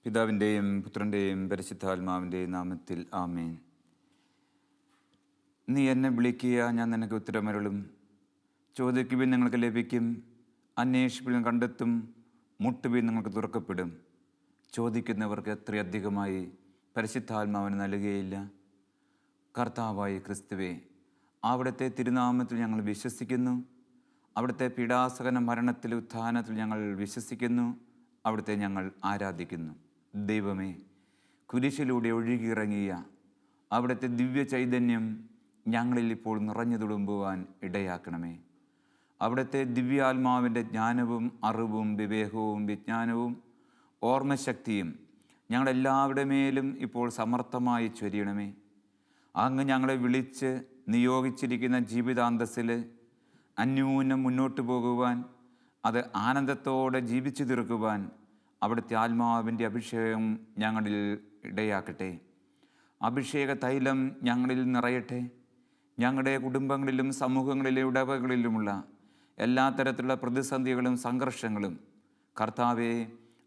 പിതാവിൻ്റെയും പുത്രൻ്റെയും പരിശുദ്ധാത്മാവിൻ്റെയും നാമത്തിൽ ആമേൻ. നീ എന്നെ വിളിക്കുക, ഞാൻ നിനക്ക് ഉത്തരമരുളും. ചോദിക്കുവിൻ, നിങ്ങൾക്ക് ലഭിക്കും. അന്വേഷിപ്പിൻ, കണ്ടെത്തും. മുട്ടുവിൻ, നിങ്ങൾക്ക് തുറക്കപ്പെടും. ചോദിക്കുന്നവർക്ക് എത്രയധികമായി പരിശുദ്ധാത്മാവിന് നൽകുകയില്ല. കർത്താവായ ക്രിസ്തുവേ, അവിടുത്തെ തിരുനാമത്തിൽ ഞങ്ങൾ വിശ്വസിക്കുന്നു. അവിടുത്തെ പീഡാസകന മരണത്തിൽ ഉത്ഥാനത്തിൽ ഞങ്ങൾ വിശ്വസിക്കുന്നു. അവിടുത്തെ ഞങ്ങൾ ആരാധിക്കുന്നു. ദൈവമേ, കുരിശിലൂടെ ഒഴുകിയിറങ്ങിയ അവിടുത്തെ ദിവ്യ ചൈതന്യം ഞങ്ങളിൽ ഇപ്പോൾ നിറഞ്ഞു തുളുമ്പുവാൻ ഇടയാക്കണമേ. അവിടുത്തെ ദിവ്യാത്മാവിൻ്റെ ജ്ഞാനവും അറിവും വിവേകവും വിജ്ഞാനവും ഓർമ്മശക്തിയും ഞങ്ങളെല്ലാവരുടെ മേലും ഇപ്പോൾ സമർത്ഥമായി ചൊരിയണമേ. അങ്ങ് ഞങ്ങളെ വിളിച്ച് നിയോഗിച്ചിരിക്കുന്ന ജീവിതാന്തസ്സിൽ അന്യൂനം മുന്നോട്ട് പോകുവാൻ, അത് ആനന്ദത്തോടെ ജീവിച്ചു തീർക്കുവാൻ അവിടുത്തെ ആത്മാവിൻ്റെ അഭിഷേകം ഞങ്ങളിൽ ഇടയാക്കട്ടെ. അഭിഷേക തൈലം ഞങ്ങളിൽ നിറയട്ടെ. ഞങ്ങളുടെ കുടുംബങ്ങളിലും സമൂഹങ്ങളിലെ ഇടവകളിലുമുള്ള എല്ലാ തരത്തിലുള്ള പ്രതിസന്ധികളും സംഘർഷങ്ങളും കർത്താവെ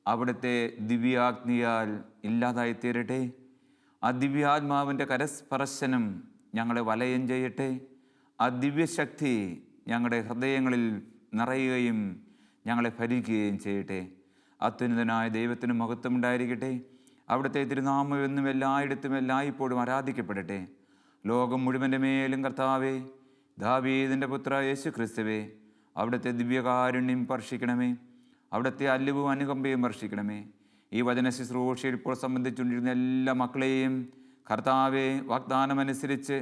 അവിടുത്തെ ദിവ്യാഗ്നിയാൽ ഇല്ലാതായി തീരട്ടെ. ആ ദിവ്യാത്മാവിൻ്റെ കരസ്പർശനം ഞങ്ങളെ വലയം ചെയ്യട്ടെ. ആ ദിവ്യശക്തി ഞങ്ങളുടെ ഹൃദയങ്ങളിൽ നിറയുകയും ഞങ്ങളെ ഭരിക്കുകയും ചെയ്യട്ടെ. അത്യുന്നതനായ ദൈവത്തിന് മഹത്വം ഉണ്ടായിരിക്കട്ടെ. അവിടുത്തെ തിരുനാമം എന്നും എല്ലായിടത്തും എല്ലായ്പ്പോഴും ആരാധിക്കപ്പെടട്ടെ. ലോകം മുഴുവൻ്റെ മേലും കർത്താവേ, ദാവീദിൻ്റെ പുത്ര യേശു ക്രിസ്തുവേ, അവിടുത്തെ ദിവ്യകാരുണ്യം വർഷിക്കണമേ. അവിടുത്തെ അല്ലുവും അനുകമ്പയും വർഷിക്കണമേ. ഈ വചന ശുശ്രൂഷയിൽ ഇപ്പോൾ സംബന്ധിച്ചുകൊണ്ടിരുന്ന എല്ലാ മക്കളെയും കർത്താവെ വാഗ്ദാനമനുസരിച്ച്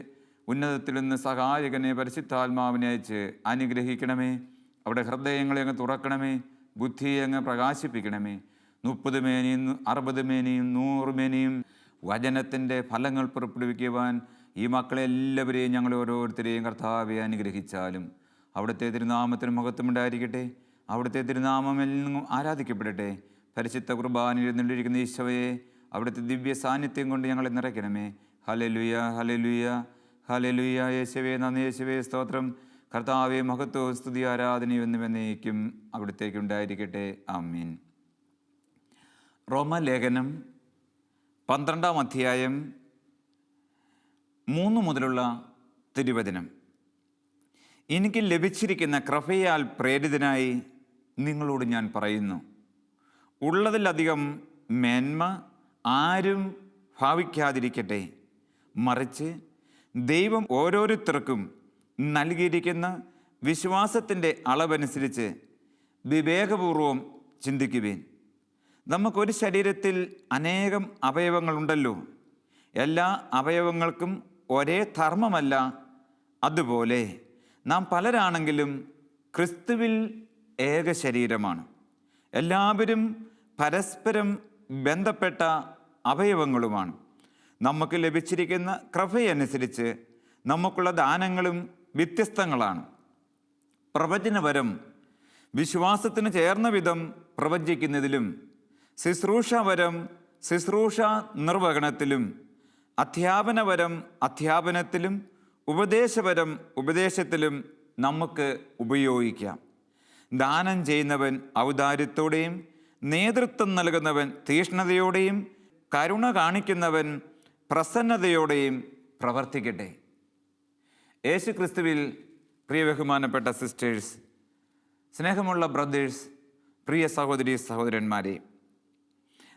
ഉന്നതത്തിൽ നിന്ന് സഹായകനെ പരിശുദ്ധാത്മാവിനെ അയച്ച് അനുഗ്രഹിക്കണമേ. അവിടെ ഹൃദയങ്ങളെ അങ്ങ് തുറക്കണമേ. ബുദ്ധിയെ അങ്ങ് പ്രകാശിപ്പിക്കണമേ. 30 മേനിയും 60 മേനിയും 100 മേനിയും വചനത്തിൻ്റെ ഫലങ്ങൾ പുറപ്പെടുവിക്കുവാൻ ഈ മക്കളെല്ലാവരെയും ഞങ്ങൾ ഓരോരുത്തരെയും കർത്താവെ അനുഗ്രഹിച്ചാലും അവിടുത്തെ തിരുനാമത്തിന് മഹത്വമുണ്ടായിരിക്കട്ടെ. അവിടുത്തെ തിരുനാമം എല്ലാം ആരാധിക്കപ്പെടട്ടെ. പരിശുദ്ധ കുർബാനയിൽ എഴുന്നള്ളിയിരിക്കുന്ന ഈശോയെ അവിടുത്തെ ദിവ്യ സാന്നിധ്യം കൊണ്ട് ഞങ്ങളെ നിറയ്ക്കണമേ. Hallelujah, hallelujah, hallelujah. യേശുവേ നന്ദി, യേശുവേ സ്തോത്രം. കർത്താവെ മഹത്വവും സ്തുതി ആരാധനയും എന്നുമെന്നേക്കും അവിടുത്തേക്ക് ഉണ്ടായിരിക്കട്ടെ. ആമീൻ. റോമാലേഖനം 12-ാം അധ്യായം 3 മുതലുള്ള തിരുവചനം. എനിക്ക് ലഭിച്ചിരിക്കുന്ന കൃപയാൽ പ്രേരിതനായി നിങ്ങളോട് ഞാൻ പറയുന്നു, ഉള്ളതിലധികം മേന്മ ആരും ഭാവിക്കാതിരിക്കട്ടെ. മറിച്ച് ദൈവം ഓരോരുത്തർക്കും നൽകിയിരിക്കുന്ന വിശ്വാസത്തിൻ്റെ അളവനുസരിച്ച് വിവേകപൂർവം ചിന്തിക്കുവേൻ. നമുക്കൊരു ശരീരത്തിൽ അനേകം അവയവങ്ങളുണ്ടല്ലോ. എല്ലാ അവയവങ്ങൾക്കും ഒരേ ധർമ്മമല്ല. അതുപോലെ നാം പലരാണെങ്കിലും ക്രിസ്തുവിൽ ഏക ശരീരമാണ്. എല്ലാവരും പരസ്പരം ബന്ധപ്പെട്ട അവയവങ്ങളുമാണ്. നമുക്ക് ലഭിച്ചിരിക്കുന്ന കൃപയനുസരിച്ച് നമുക്കുള്ള ദാനങ്ങളും വ്യത്യസ്തങ്ങളാണ്. പ്രവചനവരം വിശ്വാസത്തിന് ചേർന്ന വിധം പ്രവചിക്കുന്നതിലും, ശുശ്രൂഷാവരം ശുശ്രൂഷ നിർവഹണത്തിലും, അധ്യാപനവരം അധ്യാപനത്തിലും, ഉപദേശവരം ഉപദേശത്തിലും നമുക്ക് ഉപയോഗിക്കാം. ദാനം ചെയ്യുന്നവൻ ഔദാര്യത്തോടെയും, നേതൃത്വം നൽകുന്നവൻ തീഷ്ണതയോടെയും, കരുണ കാണിക്കുന്നവൻ പ്രസന്നതയോടെയും പ്രവർത്തിക്കട്ടെ. യേശു ക്രിസ്തുവിൽ പ്രിയ ബഹുമാനപ്പെട്ട സിസ്റ്റേഴ്സ്, സ്നേഹമുള്ള ബ്രദേഴ്സ്, പ്രിയ സഹോദരി സഹോദരന്മാരെ,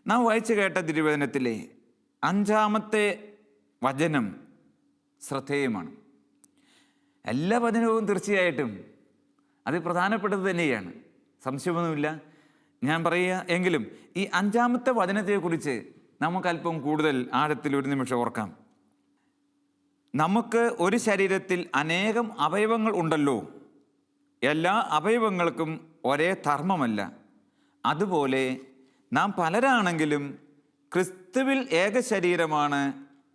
നാം വായിച്ചു കേട്ട തിരുവചനത്തിലെ 5-ാമത്തെ വചനം ശ്രദ്ധേയമാണ്. എല്ലാ വചനവും തീർച്ചയായിട്ടും അത് പ്രധാനപ്പെട്ടത് തന്നെയാണ്, സംശയമൊന്നുമില്ല. ഞാൻ പറയുക എങ്കിലും ഈ 5-ാമത്തെ വചനത്തെക്കുറിച്ച് നമുക്കല്പം കൂടുതൽ ആഴത്തിൽ ഒരു നിമിഷം ഓർക്കാം. നമുക്ക് ഒരു ശരീരത്തിൽ അനേകം അവയവങ്ങൾ ഉണ്ടല്ലോ. എല്ലാ അവയവങ്ങൾക്കും ഒരേ ധർമ്മമല്ല. അതുപോലെ നാം പലരാണെങ്കിലും ക്രിസ്തുവിൽ ഏക ശരീരമാണ്.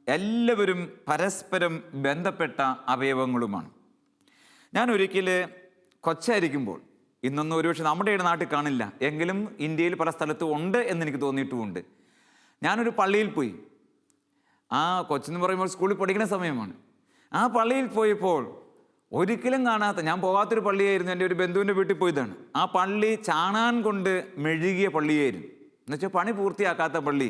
എല്ലാവരും പരസ്പരം ബന്ധപ്പെട്ട അവയവങ്ങളുമാണ്. ഞാൻ ഒരിക്കൽ കൊച്ചായിരിക്കുമ്പോൾ, ഇന്നൊന്നും ഒരുപക്ഷെ നമ്മുടെ നാട്ടിൽ കാണില്ല, എങ്കിലും ഇന്ത്യയിൽ പല സ്ഥലത്തും ഉണ്ട് എന്നെനിക്ക് തോന്നിയിട്ടുമുണ്ട്. ഞാനൊരു പള്ളിയിൽ പോയി. ആ കൊച്ചെന്ന് പറയുമ്പോൾ സ്കൂളിൽ പഠിക്കുന്ന സമയമാണ്. ആ പള്ളിയിൽ പോയപ്പോൾ ഒരിക്കലും കാണാത്ത, ഞാൻ പോകാത്തൊരു പള്ളിയായിരുന്നു. എൻ്റെ ഒരു ബന്ധുവിൻ്റെ വീട്ടിൽ പോയതാണ്. ആ പള്ളി ചാണാൻ കൊണ്ട് മെഴുകിയ പള്ളിയായിരുന്നു. എന്നുവെച്ചാൽ പണി പൂർത്തിയാക്കാത്ത പള്ളി.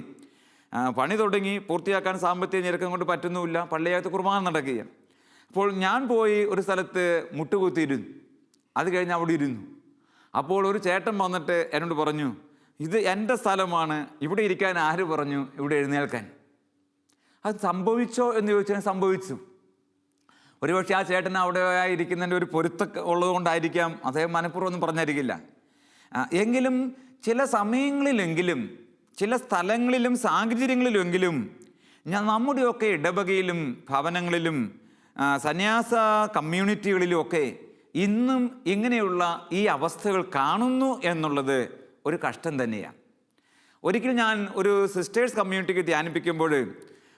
പണി തുടങ്ങി പൂർത്തിയാക്കാൻ സാമ്പത്തിക ഞെരുക്കം കൊണ്ട് പറ്റുന്നുമില്ല, പള്ളിയകത്ത് കുർബാന നടക്കുക. അപ്പോൾ ഞാൻ പോയി ഒരു സ്ഥലത്ത് മുട്ടുകുത്തിയിരുന്നു. അത് കഴിഞ്ഞ് അവിടെ ഇരുന്നു. അപ്പോൾ ഒരു ചേട്ടൻ വന്നിട്ട് എന്നോട് പറഞ്ഞു, ഇത് എൻ്റെ സ്ഥലമാണ്, ഇവിടെ ഇരിക്കാൻ ആര് പറഞ്ഞു ഇവിടെ എഴുന്നേൽക്കാൻ? അത് സംഭവിച്ചോ എന്ന് ചോദിച്ചാൽ സംഭവിച്ചു. ഒരുപക്ഷെ ആ ചേട്ടൻ അവിടെ ഇരിക്കുന്നതിൻ്റെ ഒരു പൊരുത്തം ഉള്ളതുകൊണ്ടായിരിക്കാം, അദ്ദേഹം മനഃപൂർവ്വം ഒന്നും പറഞ്ഞായിരിക്കില്ല. എങ്കിലും ചില സമയങ്ങളിലെങ്കിലും ചില സ്ഥലങ്ങളിലും സാഹചര്യങ്ങളിലെങ്കിലും നമ്മുടെയൊക്കെ ഇടവകയിലും ഭവനങ്ങളിലും സന്യാസ കമ്മ്യൂണിറ്റികളിലും ഒക്കെ ഇന്നും ഇങ്ങനെയുള്ള ഈ അവസ്ഥകൾ കാണുന്നു എന്നുള്ളത് ഒരു കഷ്ടം തന്നെയാണ്. ഒരിക്കൽ ഞാൻ ഒരു സിസ്റ്റേഴ്സ് കമ്മ്യൂണിറ്റിക്ക് ധ്യാനിപ്പിക്കുമ്പോൾ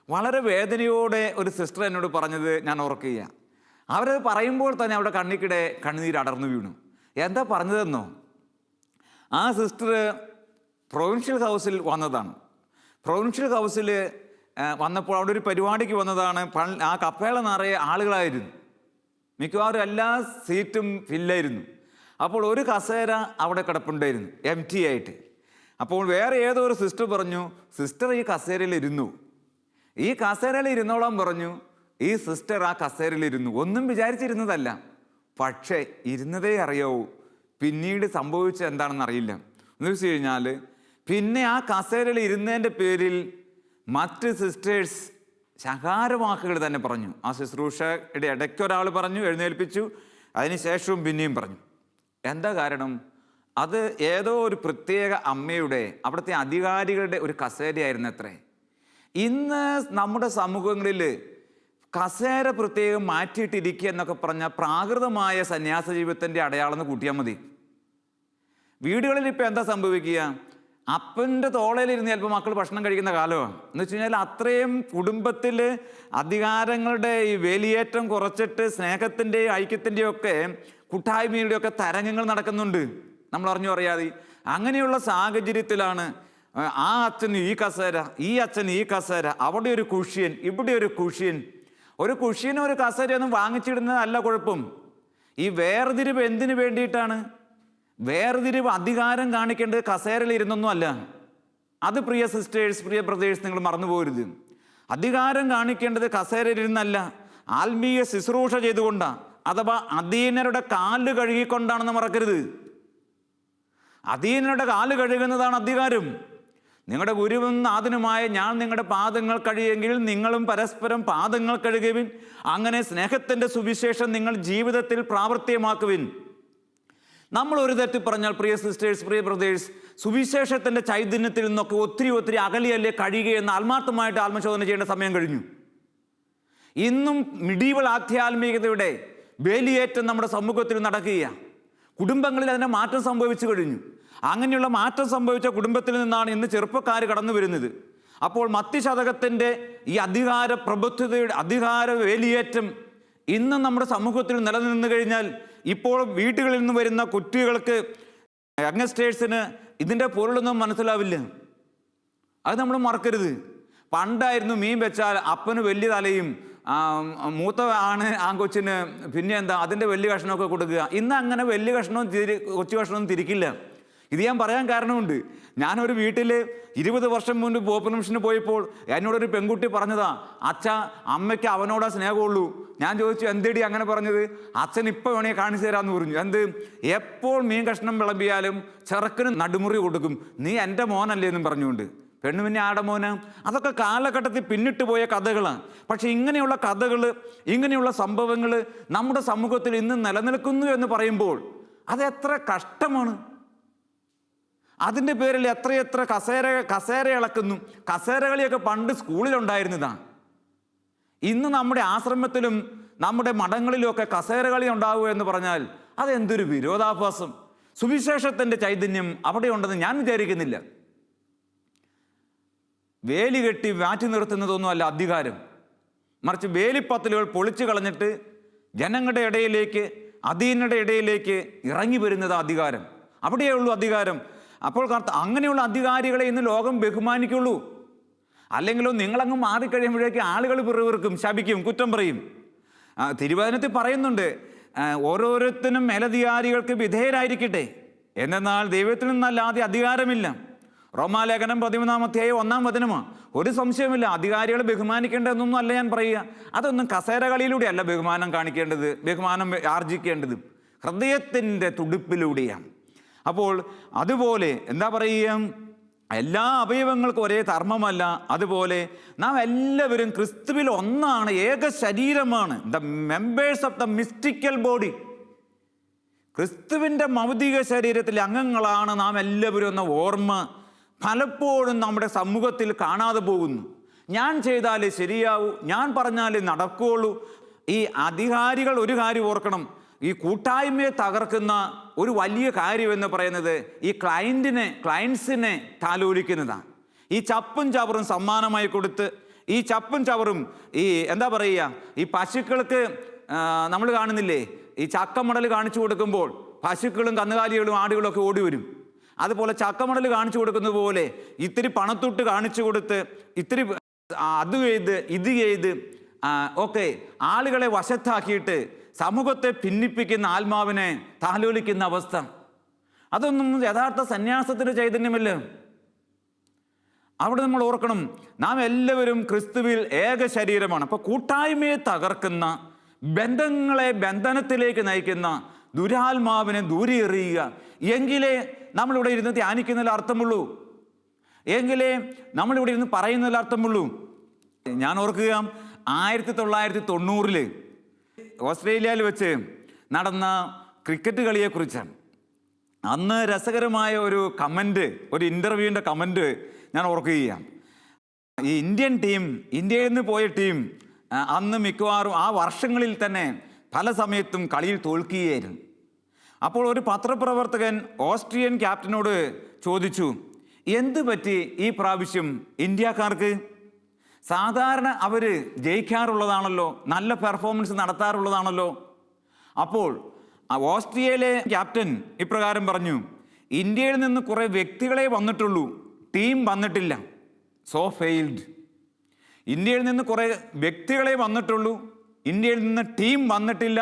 വളരെ വേദനയോടെ ഒരു സിസ്റ്റർ എന്നോട് പറഞ്ഞത് ഞാൻ ഓർക്കുക. അവരത് പറയുമ്പോൾ തന്നെ അവിടെ കണ്ണിക്കിടെ കണ്ണുനീര് അടർന്നു വീണു. എന്താ പറഞ്ഞതെന്നോ, ആ സിസ്റ്റർ പ്രൊവിൻഷ്യൽ ഹൗസിൽ വന്നതാണ്. പ്രൊവിൻഷ്യൽ ഹൗസിൽ വന്നപ്പോൾ അവിടെ ഒരു പരിപാടിക്ക് വന്നതാണ്. ആ കപ്പേള നിറയെ ആളുകളായിരുന്നു, മിക്കവാറും എല്ലാ സീറ്റും ഫില്ലായിരുന്നു. അപ്പോൾ ഒരു കസേര അവിടെ കിടപ്പുണ്ടായിരുന്നു എംറ്റി ആയിട്ട്. അപ്പോൾ വേറെ ഏതോ ഒരു സിസ്റ്റർ പറഞ്ഞു, സിസ്റ്റർ ഈ കസേരയിൽ ഇരുന്നു, ഈ കസേരയിൽ ഇരുന്നോളാൻ പറഞ്ഞു. ഈ സിസ്റ്റർ ആ കസേരയിൽ ഇരുന്നു, ഒന്നും വിചാരിച്ചിരുന്നതല്ല. പക്ഷേ ഇരുന്നതേ അറിയാവൂ പിന്നീട് സംഭവിച്ചത് എന്താണെന്ന് അറിയില്ല. എന്ന് വെച്ച് കഴിഞ്ഞാൽ പിന്നെ ആ കസേരയിൽ ഇരുന്നതിൻ്റെ പേരിൽ മറ്റ് സിസ്റ്റേഴ്സ് ശകാരവാക്കുകൾ തന്നെ പറഞ്ഞു. ആ ശുശ്രൂഷയുടെ ഇടയ്ക്ക് ഒരാൾ പറഞ്ഞു, എഴുന്നേൽപ്പിച്ചു, അതിനുശേഷവും പിന്നെയും പറഞ്ഞു. എന്താ കാരണം? അത് ഏതോ ഒരു പ്രത്യേക അമ്മയുടെ അവിടുത്തെ അധികാരികളുടെ ഒരു കസേരയായിരുന്നു അത്രേ. ഇന്ന് നമ്മുടെ സമൂഹങ്ങളിൽ കസേര പ്രത്യേകം മാറ്റിയിട്ടിരിക്കുക എന്നൊക്കെ പറഞ്ഞാൽ പ്രാകൃതമായ സന്യാസ ജീവിതത്തിൻ്റെ അടയാളം എന്ന് കൂട്ടിയാൽ മതി. വീടുകളിൽ ഇപ്പോൾ എന്താ സംഭവിക്കുക? അപ്പൻ്റെ തോളയിലിരുന്ന് ചിലപ്പോൾ മക്കൾ ഭക്ഷണം കഴിക്കുന്ന കാലമാണ്. എന്ന് വെച്ച് കഴിഞ്ഞാൽ അത്രയും കുടുംബത്തിൽ അധികാരങ്ങളുടെ ഈ വേലിയേറ്റം കുറച്ചിട്ട് സ്നേഹത്തിൻ്റെയും ഐക്യത്തിൻ്റെയും ഒക്കെ കൂട്ടായ്മയുടെ ഒക്കെ തരംഗങ്ങൾ നടക്കുന്നുണ്ട്, നമ്മൾ അറിഞ്ഞു അറിയാതെ. അങ്ങനെയുള്ള സാഹചര്യത്തിലാണ് ആ അച്ഛന് ഈ കസേര, ഈ അച്ഛന് ഈ കസേര, അവിടെ ഒരു കുഷ്യൻ, ഇവിടെ ഒരു കുഷ്യൻ. ഒരു കുഷ്യനും ഒരു കസേരയൊന്നും വാങ്ങിച്ചിടുന്നതല്ല കുഴപ്പം. ഈ വേർതിരിവ് എന്തിനു വേണ്ടിയിട്ടാണ്? വേർതിരിവ് അധികാരം കാണിക്കേണ്ടത് കസേരയിൽ ഇരുന്നൊന്നും അല്ല. അത് പ്രിയ സിസ്റ്റേഴ്സ്, പ്രിയ ബ്രദേഴ്സ്, നിങ്ങൾ മറന്നു പോകരുത്. അധികാരം കാണിക്കേണ്ടത് കസേരയിൽ ഇരുന്നല്ല, ആത്മീയ ശുശ്രൂഷ ചെയ്തുകൊണ്ടാണ്, അഥവാ അധീനരുടെ കാല് കഴുകിക്കൊണ്ടാണെന്ന് മറക്കരുത്. അധീനരുടെ കാല് കഴുകുന്നതാണ് അധികാരം. നിങ്ങളുടെ ഗുരുവും നാഥനുമായ ഞാൻ നിങ്ങളുടെ പാദങ്ങൾ കഴുകിയെങ്കിൽ നിങ്ങളും പരസ്പരം പാദങ്ങൾ കഴുകുവിൻ. അങ്ങനെ സ്നേഹത്തിൻ്റെ സുവിശേഷം നിങ്ങൾ ജീവിതത്തിൽ പ്രാവർത്തികമാക്കുവിൻ. നമ്മൾ ഒരു തെറ്റി പറഞ്ഞാൽ പ്രിയ സിസ്റ്റേഴ്സ്, പ്രിയ ബ്രദേഴ്സ്, സുവിശേഷത്തിൻ്റെ ചൈതന്യത്തിൽ നിന്നൊക്കെ ഒത്തിരി അകലിയല്ലേ കഴിയുകയെന്ന് ആത്മാർത്ഥമായിട്ട് ആത്മശോധന ചെയ്യേണ്ട സമയം കഴിഞ്ഞു. ഇന്നും മിഡീവൽ ആധ്യാത്മികതയുടെ വേലിയേറ്റം നമ്മുടെ സമൂഹത്തിൽ നടക്കുകയാണ്. കുടുംബങ്ങളിൽ അതിൻ്റെ മാറ്റം സംഭവിച്ചു കഴിഞ്ഞു. അങ്ങനെയുള്ള മാറ്റം സംഭവിച്ച കുടുംബത്തിൽ നിന്നാണ് ഇന്ന് ചെറുപ്പക്കാർ കടന്നു വരുന്നത്. അപ്പോൾ മധ്യശതകത്തിൻ്റെ ഈ അധികാര പ്രബുദ്ധതയുടെ അധികാര വേലിയേറ്റം ഇന്ന് നമ്മുടെ സമൂഹത്തിൽ നിലനിന്ന് കഴിഞ്ഞാൽ ഇപ്പോൾ വീടുകളിൽ നിന്ന് വരുന്ന കുട്ടികൾക്ക്, യങ്സ്റ്റേഴ്സിന് ഇതിൻ്റെ പൊരുളൊന്നും മനസ്സിലാവില്ല. അത് നമ്മൾ മറക്കരുത്. പണ്ടായിരുന്നു മീൻ വെച്ചാൽ അപ്പന് വലിയ തലയും മൂത്ത ആൺകൊച്ചിന് പിന്നെ എന്താ അതിൻ്റെ വലിയ കഷ്ണമൊക്കെ കൊടുക്കുക. ഇന്ന് അങ്ങനെ വലിയ കഷ്ണവും കൊച്ചു കഷ്ണവും തിരിക്കില്ല. ഇത് ഞാൻ പറയാൻ കാരണമുണ്ട്. ഞാനൊരു വീട്ടിൽ 20 വർഷം മുൻപ് പോപ്പൻ മിഷന് പോയപ്പോൾ എന്നോടൊരു പെൺകുട്ടി പറഞ്ഞതാ, അച്ഛാ അമ്മയ്ക്ക് അവനോടാ സ്നേഹമുള്ളൂ. ഞാൻ ചോദിച്ചു, എന്തേടി അങ്ങനെ പറഞ്ഞത്? അച്ഛൻ ഇപ്പോൾ വേണേ കാണിച്ചു തരാമെന്ന് പറഞ്ഞു. എന്ത്? എപ്പോൾ മീൻ കഷ്ണം വിളമ്പിയാലും ചെറുക്കന് നടുമുറി കൊടുക്കും, നീ എൻ്റെ മോനല്ലേ എന്നും പറഞ്ഞുകൊണ്ട്. പെണ്ണു പിന്നെ ആടെ മോന്. അതൊക്കെ കാലഘട്ടത്തിൽ പിന്നിട്ട് പോയ കഥകളാണ്. പക്ഷെ ഇങ്ങനെയുള്ള കഥകൾ, ഇങ്ങനെയുള്ള സംഭവങ്ങൾ നമ്മുടെ സമൂഹത്തിൽ ഇന്ന് നിലനിൽക്കുന്നു എന്ന് പറയുമ്പോൾ അത് എത്ര കഷ്ടമാണ്. അതിൻ്റെ പേരിൽ എത്രയെത്ര കസേര ഇളക്കുന്നു. കസേരകളിയൊക്കെ പണ്ട് സ്കൂളിലുണ്ടായിരുന്നതാണ്. ഇന്ന് നമ്മുടെ ആശ്രമത്തിലും നമ്മുടെ മഠങ്ങളിലുമൊക്കെ കസേരകളി ഉണ്ടാവുക എന്ന് പറഞ്ഞാൽ അതെന്തൊരു വിരോധാഭാസം. സുവിശേഷത്തിൻ്റെ ചൈതന്യം അവിടെ ഉണ്ടെന്ന് ഞാൻ വിചാരിക്കുന്നില്ല. വേലി കെട്ടി മാറ്റി നിർത്തുന്നതൊന്നുമല്ല അധികാരം. മറിച്ച് വേലിപ്പത്തലുകൾ പൊളിച്ചു കളഞ്ഞിട്ട് ജനങ്ങളുടെ ഇടയിലേക്ക്, അധീനരുടെ ഇടയിലേക്ക് ഇറങ്ങി വരുന്നത് അധികാരം. അവിടെയേ ഉള്ളൂ അധികാരം. അപ്പോൾ അങ്ങനെയുള്ള അധികാരികളെ ഇന്ന് ലോകം ബഹുമാനിക്കുള്ളൂ. അല്ലെങ്കിലോ നിങ്ങളങ്ങ് മാറിക്കഴിയുമ്പോഴേക്ക് ആളുകൾ പിറുവിറുക്കും, ശപിക്കും, കുറ്റം പറയും. തിരുവചനത്തിൽ പറയുന്നുണ്ട്, ഓരോരുത്തരും മേലധികാരികൾക്ക് വിധേയരായിരിക്കട്ടെ, എന്നാൽ ദൈവത്തിൽ നിന്നല്ലാതെ അധികാരമില്ല. റോമാലേഖനം 13-1 ഒരു സംശയമില്ല, അധികാരികളെ ബഹുമാനിക്കേണ്ടതെന്നൊന്നും അല്ല ഞാൻ പറയുക. അതൊന്നും കസേര കളിയിലൂടെയല്ല ബഹുമാനം കാണിക്കേണ്ടത്, ബഹുമാനം ആർജിക്കേണ്ടത് ഹൃദയത്തിൻ്റെ തുടിപ്പിലൂടെയാണ്. അപ്പോൾ അതുപോലെ എന്താ പറയുക, എല്ലാ അവയവങ്ങൾക്കും ഒരേ ധർമ്മമല്ല. അതുപോലെ നാം എല്ലാവരും ക്രിസ്തുവിൽ ഒന്നാണ്, ഏക ശരീരമാണ്. The members of the mystical body. ക്രിസ്തുവിൻ്റെ ഭൗതിക ശരീരത്തിലെ അംഗങ്ങളാണ് നാം എല്ലാവരും എന്ന ഓർമ്മ പലപ്പോഴും നമ്മുടെ സമൂഹത്തിൽ കാണാതെ പോകുന്നു. ഞാൻ ചെയ്താലേ ശരിയാവൂ, ഞാൻ പറഞ്ഞാലേ നടക്കുകയുള്ളൂ. ഈ അധികാരികൾ ഒരു കാര്യം ഓർക്കണം, ഈ കൂട്ടായ്മയെ തകർക്കുന്ന ഒരു വലിയ കാര്യം എന്ന് പറയുന്നത് ഈ ക്ലയൻസിനെ താലോലിക്കുന്നതാണ്. ഈ ചപ്പും ചവറും സമ്മാനമായി കൊടുത്ത്, ഈ ചപ്പും ചവറും ഈ എന്താ പറയുക, ഈ പശുക്കൾക്ക് നമ്മൾ കാണുന്നില്ലേ, ഈ ചക്കമടൽ കാണിച്ചു കൊടുക്കുമ്പോൾ പശുക്കളും കന്നുകാലികളും ആടുകളും ഒക്കെ ഓടി വരും. അതുപോലെ ചക്കമടൽ കാണിച്ചു കൊടുക്കുന്നത് പോലെ ഇത്തിരി പണത്തൊട്ട് കാണിച്ചു കൊടുത്ത് ഇത്തിരി അത് ചെയ്ത് ഇത് ചെയ്ത് ഒക്കെ ആളുകളെ വശത്താക്കിയിട്ട് സമൂഹത്തെ ഭിന്നിപ്പിക്കുന്ന ആത്മാവിനെ താലോലിക്കുന്ന അവസ്ഥ, അതൊന്നും യഥാർത്ഥ സന്യാസത്തിൻ്റെ ചൈതന്യമല്ല. അവിടെ നമ്മൾ ഓർക്കണം, നാം എല്ലാവരും ക്രിസ്തുവിൽ ഏക ശരീരമാണ്. അപ്പോൾ കൂട്ടായ്മയെ തകർക്കുന്ന, ബന്ധങ്ങളെ ബന്ധനത്തിലേക്ക് നയിക്കുന്ന ദുരാത്മാവിനെ ദൂരെ എറിയുക. എങ്കിലേ നമ്മളിവിടെ ഇരുന്ന് ധ്യാനിക്കുന്നതിൽ അർത്ഥമുള്ളൂ, എങ്കിലേ നമ്മളിവിടെ ഇരുന്ന് പറയുന്നതിൽ അർത്ഥമുള്ളൂ. ഞാൻ ഓർക്കുക, 1990 ഓസ്ട്രേലിയയിൽ വെച്ച് നടന്ന ക്രിക്കറ്റ് കളിയെക്കുറിച്ചാണ്. അന്ന് രസകരമായ ഒരു കമൻറ്റ്, ഒരു ഇൻ്റർവ്യൂവിൻ്റെ കമൻറ്റ് ഞാൻ ഓർക്കുകയാണ്. ഈ ഇന്ത്യയിൽ നിന്ന് പോയ ടീം അന്ന് മിക്കവാറും ആ വർഷങ്ങളിൽ തന്നെ പല സമയത്തും കളിയിൽ തോൽക്കുകയായിരുന്നു. അപ്പോൾ ഒരു പത്രപ്രവർത്തകൻ ഓസ്ട്രിയൻ ക്യാപ്റ്റനോട് ചോദിച്ചു, എന്ത് പറ്റി ഈ പ്രാവശ്യം ഇന്ത്യക്കാർക്ക്? സാധാരണ അവർ ജയിക്കാറുള്ളതാണല്ലോ, നല്ല പെർഫോമൻസ് നടത്താറുള്ളതാണല്ലോ. അപ്പോൾ ഓസ്ട്രിയയിലെ ക്യാപ്റ്റൻ ഇപ്രകാരം പറഞ്ഞു, ഇന്ത്യയിൽ നിന്ന് കുറേ വ്യക്തികളെ വന്നിട്ടുള്ളൂ, ടീം വന്നിട്ടില്ല. So failed. ഇന്ത്യയിൽ നിന്ന് കുറേ വ്യക്തികളെ വന്നിട്ടുള്ളൂ, ഇന്ത്യയിൽ നിന്ന് ടീം വന്നിട്ടില്ല,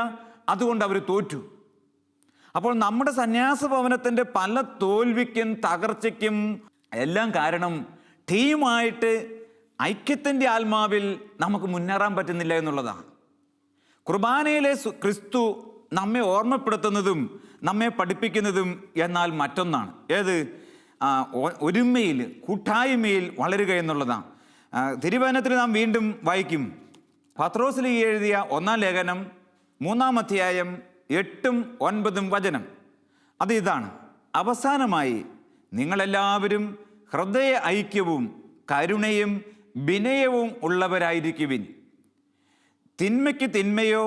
അതുകൊണ്ട് അവർ തോറ്റു. അപ്പോൾ നമ്മുടെ സന്യാസ ഭവനത്തിൻ്റെ പല തോൽവിക്കും തകർച്ചയ്ക്കും എല്ലാം കാരണം ടീമായിട്ട് ഐക്യത്തിൻ്റെ ആത്മാവിൽ നമുക്ക് മുന്നേറാൻ പറ്റുന്നില്ല എന്നുള്ളതാണ്. കുർബാനയിലെ ക്രിസ്തു നമ്മെ ഓർമ്മപ്പെടുത്തുന്നതും നമ്മെ പഠിപ്പിക്കുന്നതും എന്നാൽ മറ്റൊന്നാണ്. ഏത്? ഒരുമയിൽ, കൂട്ടായ്മയിൽ വളരുക എന്നുള്ളതാണ്. തിരുവചനത്തിൽ നാം വീണ്ടും വായിക്കും, പത്രോസിലേക്ക് എഴുതിയ 1-ാം ലേഖനം 3-ാം അധ്യായം 8-9 അത് ഇതാണ്: അവസാനമായി നിങ്ങളെല്ലാവരും ഹൃദയ ഐക്യവും കരുണയും വിനയവും ഉള്ളവരായിരിക്കുവിൻ. തിന്മയ്ക്ക് തിന്മയോ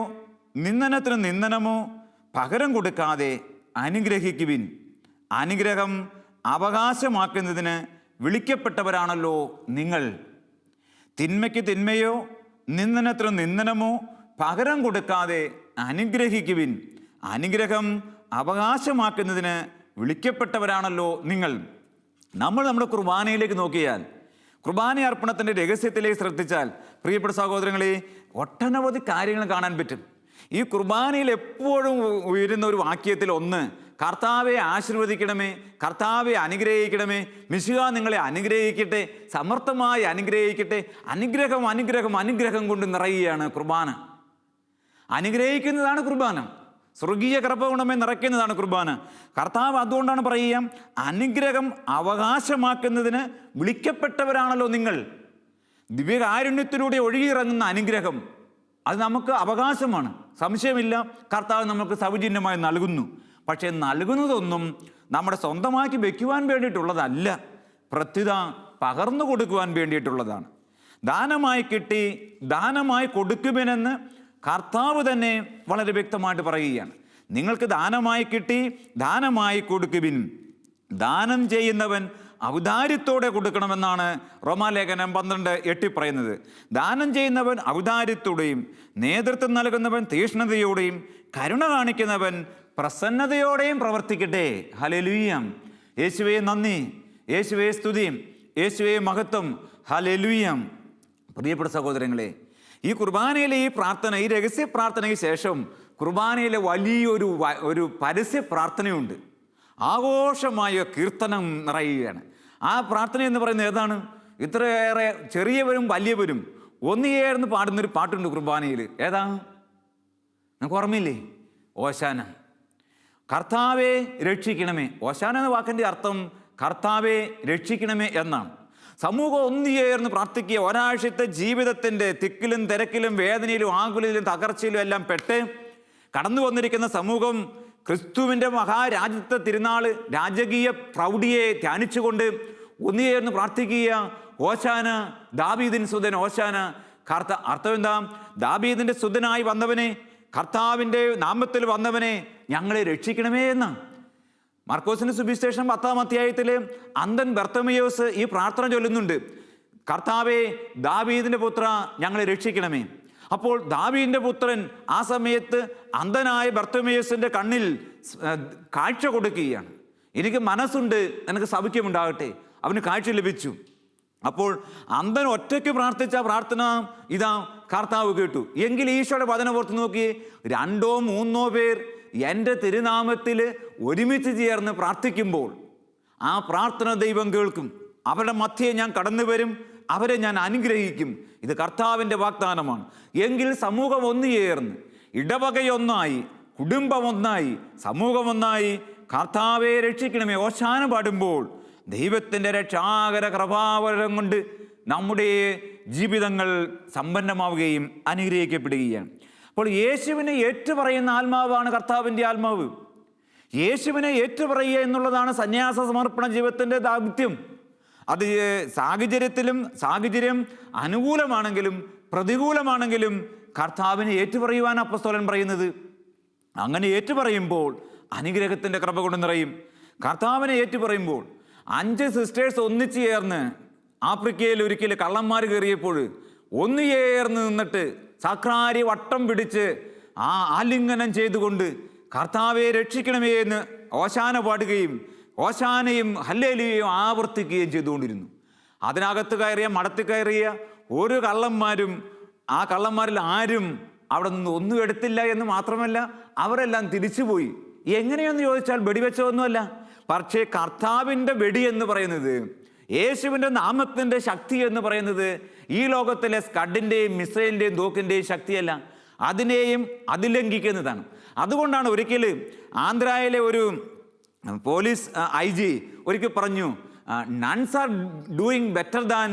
നിന്ദനത്തിന് നിന്ദനമോ പകരം കൊടുക്കാതെ അനുഗ്രഹിക്കുവിൻ. അനുഗ്രഹം അവകാശമാക്കുന്നതിന് വിളിക്കപ്പെട്ടവരാണല്ലോ നിങ്ങൾ. തിന്മയ്ക്ക് തിന്മയോ നിന്ദനത്തിന് നിന്ദനമോ പകരം കൊടുക്കാതെ അനുഗ്രഹിക്കുവിൻ. അനുഗ്രഹം അവകാശമാക്കുന്നതിന് വിളിക്കപ്പെട്ടവരാണല്ലോ നിങ്ങൾ. നമ്മൾ നമ്മുടെ കുർബാനയിലേക്ക് നോക്കിയാൽ, കുർബാന അർപ്പണത്തിൻ്റെ രഹസ്യത്തിലേക്ക് ശ്രദ്ധിച്ചാൽ, പ്രിയപ്പെട്ട സഹോദരങ്ങളെ, ഒട്ടനവധി കാര്യങ്ങൾ കാണാൻ പറ്റും. ഈ കുർബാനയിൽ എപ്പോഴും ഉയരുന്ന ഒരു വാക്യത്തിൽ ഒന്ന്, കർത്താവെ ആശീർവദിക്കണമേ, കർത്താവെ അനുഗ്രഹിക്കണമേ, മിശിഹാ നിങ്ങളെ അനുഗ്രഹിക്കട്ടെ, സമർത്ഥമായി അനുഗ്രഹിക്കട്ടെ. അനുഗ്രഹം അനുഗ്രഹം അനുഗ്രഹം കൊണ്ട് നിറയുകയാണ് കുർബാന. അനുഗ്രഹിക്കുന്നതാണ് കുർബാന. സ്വർഗീയ കൃപഗുണമേ നിറയ്ക്കുന്നതാണ് കുർബാന. കർത്താവ് അതുകൊണ്ടാണ് പറയുക, അനുഗ്രഹം അവകാശമാക്കുന്നതിന് വിളിക്കപ്പെട്ടവരാണല്ലോ നിങ്ങൾ. ദിവ്യകാരുണ്യത്തിലൂടെ ഒഴുകിയിറങ്ങുന്ന അനുഗ്രഹം അത് നമുക്ക് അവകാശമാണ്, സംശയമില്ല. കർത്താവ് നമുക്ക് സൗജന്യമായി നൽകുന്നു. പക്ഷേ നൽകുന്നതൊന്നും നമ്മുടെ സ്വന്തമാക്കി വയ്ക്കുവാൻ വേണ്ടിയിട്ടുള്ളതല്ല, പ്രത്യുത പകർന്നു കൊടുക്കുവാൻ വേണ്ടിയിട്ടുള്ളതാണ്. ദാനമായി കിട്ടി ദാനമായി കൊടുക്കുമെന്ന് കർത്താവ് തന്നെ വളരെ വ്യക്തമായിട്ട് പറയുകയാണ്. നിങ്ങൾക്ക് ദാനമായി കിട്ടി ദാനമായി കൊടുക്കുവിൻ. ദാനം ചെയ്യുന്നവൻ ഔദാര്യത്തോടെ കൊടുക്കണമെന്നാണ് റോമാലേഖനം 12:8 പറയുന്നത്. ദാനം ചെയ്യുന്നവൻ ഔദാര്യത്തോടെയും, നേതൃത്വം നൽകുന്നവൻ തീക്ഷ്ണതയോടെയും, കരുണ കാണിക്കുന്നവൻ പ്രസന്നതയോടെയും പ്രവർത്തിക്കട്ടെ. ഹല്ലേലൂയ. യേശുവേ നന്ദി, യേശുവേ സ്തുതി, യേശുവേ മഹത്വം. ഹല്ലേലൂയ. പ്രിയപ്പെട്ട സഹോദരങ്ങളെ, ഈ കുർബാനയിലെ ഈ പ്രാർത്ഥന, ഈ രഹസ്യ പ്രാർത്ഥനയ്ക്ക് ശേഷം കുർബാനയിലെ വലിയൊരു പരസ്യ പ്രാർത്ഥനയുണ്ട്. ആഘോഷമായ കീർത്തനം നിറയുകയാണ്. ആ പ്രാർത്ഥന എന്ന് പറയുന്നത് ഏതാണ്? ഇത്രയേറെ ചെറിയവരും വലിയവരും ഒന്നുചേർന്ന് പാടുന്നൊരു പാട്ടുണ്ട് കുർബാനയിൽ. ഏതാ? നമുക്ക് ഓർമ്മയില്ലേ? ഓശാന. കർത്താവെ രക്ഷിക്കണമേ. ഓശാന എന്ന വാക്കിൻ്റെ അർത്ഥം കർത്താവെ രക്ഷിക്കണമേ എന്നാണ്. സമൂഹം ഒന്നുചേർന്ന് പ്രാർത്ഥിക്കുക. ഒരാഴ്ചത്തെ ജീവിതത്തിൻ്റെ തിക്കിലും തിരക്കിലും വേദനയിലും ആകുലയിലും തകർച്ചയിലും എല്ലാം പെട്ട് കടന്നു വന്നിരിക്കുന്ന സമൂഹം ക്രിസ്തുവിൻ്റെ മഹാരാജ്യത്തെ തിരുനാൾ രാജകീയ പ്രൗഢിയെ ധ്യാനിച്ചുകൊണ്ട് ഒന്നുചേർന്ന് പ്രാർത്ഥിക്കുക. ഓശാന, ദാവീദിൻ സുതൻ ഓശാന. അർത്ഥം എന്താ? ദാവീദിൻ്റെ സുതനായി വന്നവനെ, കർത്താവിൻ്റെ നാമത്തിൽ വന്നവനെ ഞങ്ങളെ രക്ഷിക്കണമേ എന്ന്. മർക്കോസിന്റെ സുവിശേഷം 10-ാം അധ്യായത്തിൽ അന്ധൻ ബർത്തമയോസ് ഈ പ്രാർത്ഥന ചൊല്ലുന്നുണ്ട്. കർത്താവെ, ദാവീദിന്റെ പുത്ര ഞങ്ങളെ രക്ഷിക്കണമേ. അപ്പോൾ ദാവീദിന്റെ പുത്രൻ ആ സമയത്ത് അന്ധനായ ബർത്തമയോസിന്റെ കണ്ണിൽ കാഴ്ച കൊടുക്കുകയാണ്. എനിക്ക് മനസ്സുണ്ട്, എനിക്ക് സൗഖ്യമുണ്ടാകട്ടെ. അവന് കാഴ്ച ലഭിച്ചു. അപ്പോൾ അന്ധൻ ഒറ്റയ്ക്ക് പ്രാർത്ഥിച്ച പ്രാർത്ഥന ഇതാ കർത്താവ് കേട്ടു. എങ്കിൽ ഈശോയുടെ വചനം ഓർത്ത് നോക്കി, 2-3 പേർ എൻ്റെ തിരുനാമത്തിൽ ഒരുമിച്ച് ചേർന്ന് പ്രാർത്ഥിക്കുമ്പോൾ ആ പ്രാർത്ഥന ദൈവം കേൾക്കും. അവരുടെ മധ്യേ ഞാൻ കടന്നു വരും, അവരെ ഞാൻ അനുഗ്രഹിക്കും. ഇത് കർത്താവിൻ്റെ വാഗ്ദാനമാണ്. എങ്കിൽ സമൂഹം ഒന്നു ചേർന്ന്, ഇടവകയൊന്നായി, കുടുംബം ഒന്നായി, സമൂഹം ഒന്നായി കർത്താവെ രക്ഷിക്കണമേ ഓശാന പാടുമ്പോൾ ദൈവത്തിൻ്റെ രക്ഷാകര കൃപാവരം കൊണ്ട് നമ്മുടെ ജീവിതങ്ങൾ സമ്പന്നമാവുകയും അനുഗ്രഹിക്കപ്പെടുകയാണ്. അപ്പോൾ യേശുവിനെ ഏറ്റുപറയുന്ന ആത്മാവാണ് കർത്താവിൻ്റെ ആത്മാവ്. യേശുവിനെ ഏറ്റുപറയുക എന്നുള്ളതാണ് സന്യാസ സമർപ്പണ ജീവിതത്തിൻ്റെ ദൗത്യം. അത് സാഹചര്യം അനുകൂലമാണെങ്കിലും പ്രതികൂലമാണെങ്കിലും കർത്താവിനെ ഏറ്റുപറയുവാൻ അപ്പോസ്തലൻ പറയുന്നത്. അങ്ങനെ ഏറ്റുപറയുമ്പോൾ അനുഗ്രഹത്തിൻ്റെ കൃപ കൊണ്ട് നിറയും. കർത്താവിനെ ഏറ്റുപറയുമ്പോൾ 5 സിസ്റ്റേഴ്സ് ഒന്നിച്ചു ചേർന്ന് ആഫ്രിക്കയിൽ ഒരിക്കൽ കള്ളന്മാർ കയറിയപ്പോൾ ഒന്നു ചേർന്ന് നിന്നിട്ട് സക്രാരി വട്ടം പിടിച്ച് ആലിംഗനം ചെയ്തുകൊണ്ട് കർത്താവെ രക്ഷിക്കണമേ എന്ന് ഓശാന പാടുകയും ഓശാനയും ഹല്ലേലൂയയും ആവർത്തിക്കുകയും ചെയ്തുകൊണ്ടിരുന്നു. അതിനകത്ത് കയറിയ മടത്തിൽ കയറിയ ഒരു കള്ളന്മാരും ആ കള്ളന്മാരിൽ ആരും അവിടെ നിന്ന് ഒന്നും എടുത്തില്ല എന്ന് മാത്രമല്ല, അവരെല്ലാം തിരിച്ചുപോയി. എങ്ങനെയെന്ന് ചോദിച്ചാൽ വെടിവെച്ചതൊന്നുമല്ല, പക്ഷേ കർത്താവിൻ്റെ വെടി എന്ന് പറയുന്നത്, യേശുവിൻ്റെ നാമത്തിൻ്റെ ശക്തി എന്ന് പറയുന്നത് ഈ ലോകത്തിലെ സ്കഡിൻ്റെയും മിസൈലിൻ്റെയും തോക്കിൻ്റെയും ശക്തിയല്ല, അതിനെയും അതിലംഘിക്കുന്നതാണ്. അതുകൊണ്ടാണ് ഒരിക്കൽ ആന്ധ്രയിലെ ഒരു പോലീസ് IG ഒരിക്കൽ പറഞ്ഞു, nuns are doing better than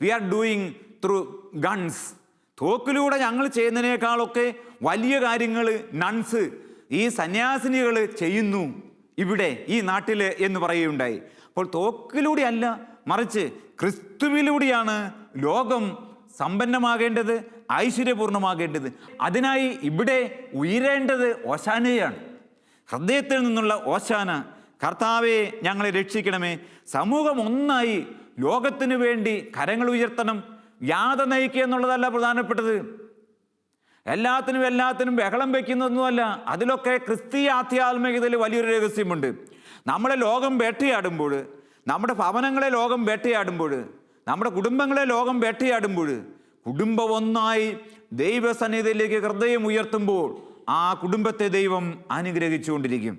we are doing through guns. തോക്കിലൂടെ ഞങ്ങൾ ചെയ്യുന്നതിനേക്കാളൊക്കെ വലിയ കാര്യങ്ങൾ നൺസ്, ഈ സന്യാസിനികൾ ചെയ്യുന്നു ഇവിടെ ഈ നാട്ടിൽ എന്ന് പറയുകയുണ്ടായി. അപ്പോൾ തോക്കിലൂടെ അല്ല, മറിച്ച് ക്രിസ്തുവിലൂടെയാണ് ലോകം സമ്പന്നമാകേണ്ടത്, ഐശ്വര്യപൂർണ്ണമാകേണ്ടത്. അതിനായി ഇവിടെ ഉയരേണ്ടത് ഓശാനയാണ്, ഹൃദയത്തിൽ നിന്നുള്ള ഓശാന. കർത്താവെ ഞങ്ങളെ രക്ഷിക്കണമേ. സമൂഹം ഒന്നായി ലോകത്തിനു വേണ്ടി കരങ്ങൾ ഉയർത്തണം. യാത നയിക്കുക എന്നുള്ളതല്ല പ്രധാനപ്പെട്ടത്. എല്ലാത്തിനും ബഹളം വയ്ക്കുന്നൊന്നുമല്ല. അതിലൊക്കെ ക്രിസ്തീയ ആധ്യാത്മികതയിൽ വലിയൊരു രഹസ്യമുണ്ട്. നമ്മളെ ലോകം വേട്ടയാടുമ്പോൾ, നമ്മുടെ ഭവനങ്ങളെ ലോകം വേട്ടയാടുമ്പോൾ, നമ്മുടെ കുടുംബങ്ങളെ ലോകം വേട്ടയാടുമ്പോൾ, കുടുംബം ഒന്നായി ദൈവസന്നിധിയിലേക്ക് ഹൃദയം ഉയർത്തുമ്പോൾ ആ കുടുംബത്തെ ദൈവം അനുഗ്രഹിച്ചുകൊണ്ടിരിക്കും,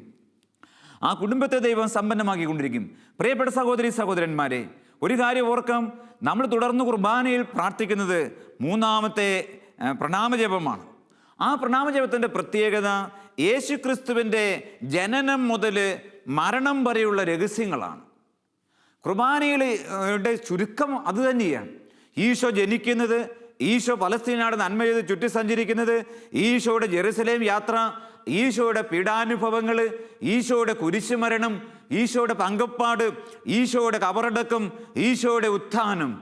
ആ കുടുംബത്തെ ദൈവം സമ്പന്നമാക്കിക്കൊണ്ടിരിക്കും. പ്രിയപ്പെട്ട സഹോദരി സഹോദരന്മാരെ, ഒരു കാര്യം ഓർക്കാം, നമ്മൾ തുടർന്ന് കുർബാനയിൽ പ്രാർത്ഥിക്കുന്നത് 3-ാമത്തെ പ്രണാമജപമാണ്. ആ പ്രണാമജപത്തിൻ്റെ പ്രത്യേകത യേശുക്രിസ്തുവിൻ്റെ ജനനം മുതൽ മരണം വരെയുള്ള രഹസ്യങ്ങളാണ്. കുർബാനയുടെ ചുരുക്കം അതുതന്നെയാണ്. ഈശോ ജനിക്കുന്നത്, ഈശോ പലസ്തീനാട് നന്മ ചെയ്ത് ചുറ്റി സഞ്ചരിക്കുന്നത്, ഈശോയുടെ ജെറുസലേം യാത്ര, ഈശോയുടെ പീഡാനുഭവങ്ങൾ, ഈശോയുടെ കുരിശുമരണം, ഈശോയുടെ പങ്കപ്പാട്, ഈശോയുടെ കബറടക്കം, ഈശോയുടെ ഉത്ഥാനം,